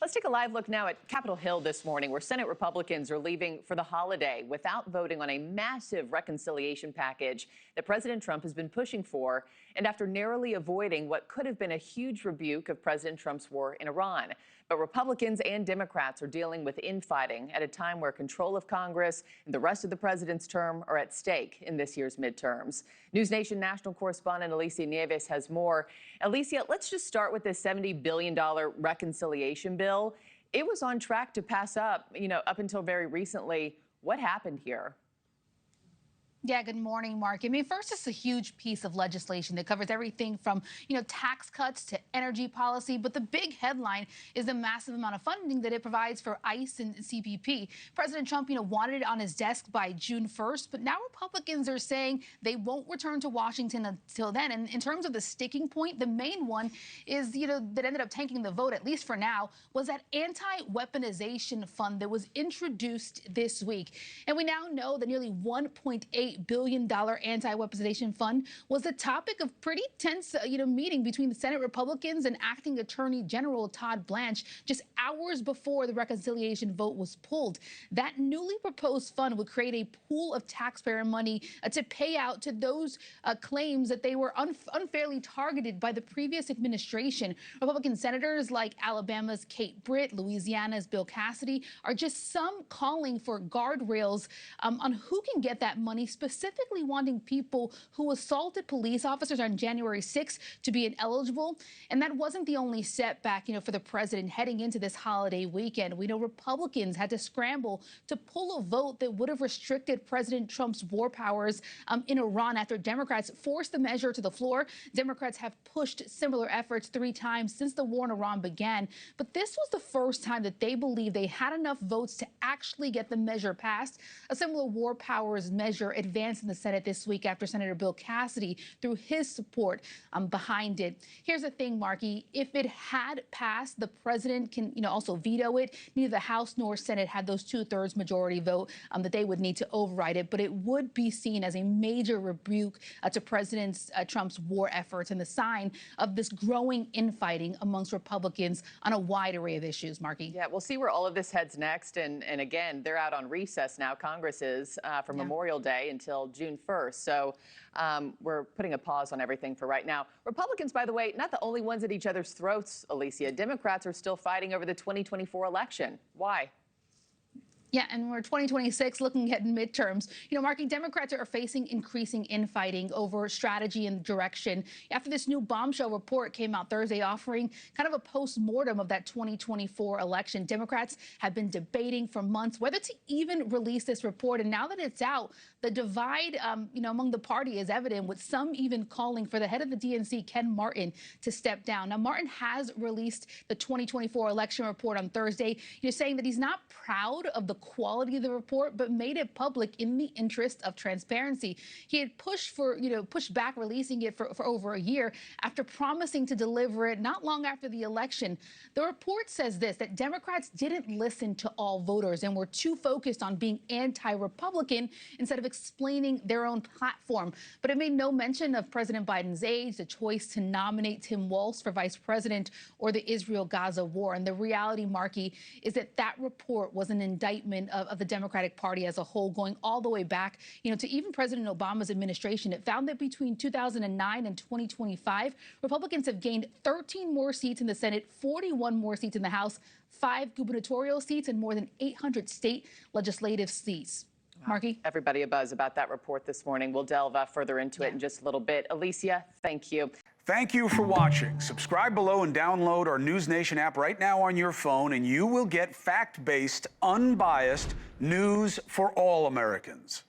Let's take a live look now at Capitol Hill this morning, where Senate Republicans are leaving for the holiday without voting on a massive reconciliation package that President Trump has been pushing for, and after narrowly avoiding what could have been a huge rebuke of President Trump's war in Iran. But Republicans and Democrats are dealing with infighting at a time where control of Congress and the rest of the president's term are at stake in this year's midterms. NewsNation national correspondent Alicia Nieves has more. Alicia, let's just start with this $70 billion reconciliation bill. It was on track to pass up, up until very recently. What happened here? Yeah, good morning, Mark. I mean, first, it's a huge piece of legislation that covers everything from, tax cuts to energy policy. But the big headline is the massive amount of funding that it provides for ICE and CBP. President Trump, wanted it on his desk by June 1st. But now Republicans are saying they won't return to Washington until then. And in terms of the sticking point, the main one is, that ended up tanking the vote, at least for now, was that anti-weaponization fund that was introduced this week. And we now know that nearly $1.8 billion anti-weaponization fund was the topic of pretty tense, meeting between the Senate Republicans and Acting Attorney General Todd Blanche just hours before the reconciliation vote was pulled. That newly proposed fund would create a pool of taxpayer money to pay out to those claims that they were unfairly targeted by the previous administration. Republican senators like Alabama's Kate Britt, Louisiana's Bill Cassidy are just some calling for guardrails on who can get that money, specifically wanting people who assaulted police officers on January 6th to be ineligible. And that wasn't the only setback, for the president heading into this holiday weekend. We know Republicans had to scramble to pull a vote that would have restricted President Trump's war powers in Iran after Democrats forced the measure to the floor. Democrats have pushed similar efforts 3 times since the war in Iran began. But this was the first time that they believed they had enough votes to actually get the measure passed. A similar war powers measure advanced in the Senate this week after Senator Bill Cassidy threw his support behind it. Here's the thing, Markie. If it had passed, the president can, also veto it. Neither the House nor Senate had those 2/3 majority vote that they would need to override it. But it would be seen as a major rebuke to President Trump's war efforts and the sign of this growing infighting amongst Republicans on a wide array of issues, Markie. Yeah, we'll see where all of this heads next. And again, they're out on recess now. Congress is for Memorial Day until June 1st. So we're putting a pause on everything for right now. Republicans, by the way, not the only ones at each other's throats, Alicia. Democrats are still fighting over the 2024 election. Why? Yeah, and we're 2026 looking at midterms. Markie, Democrats are facing increasing infighting over strategy and direction after this new bombshell report came out Thursday offering kind of a post-mortem of that 2024 election. Democrats have been debating for months whether to even release this report. And now that it's out, the divide, among the party is evident, with some even calling for the head of the DNC, Ken Martin, to step down. Now, Martin has released the 2024 election report on Thursday, saying that he's not proud of the quality of the report, but made it public in the interest of transparency. He had pushed back releasing it for over a year after promising to deliver it not long after the election. The report says this, that Democrats didn't listen to all voters and were too focused on being anti-Republican instead of explaining their own platform. But it made no mention of President Biden's age, the choice to nominate Tim Walz for vice president, or the Israel-Gaza war. And the reality, Markie, is that that report was an indictment of the Democratic Party as a whole, going all the way back, to even President Obama's administration. It found that between 2009 and 2025, Republicans have gained 13 more seats in the Senate, 41 more seats in the House, 5 gubernatorial seats, and more than 800 state legislative seats. Markie? Everybody a buzz about that report this morning. We'll delve further into it in just a little bit. Alicia, thank you. Thank you for watching. Subscribe below and download our NewsNation app right now on your phone, and you will get fact-based, unbiased news for all Americans.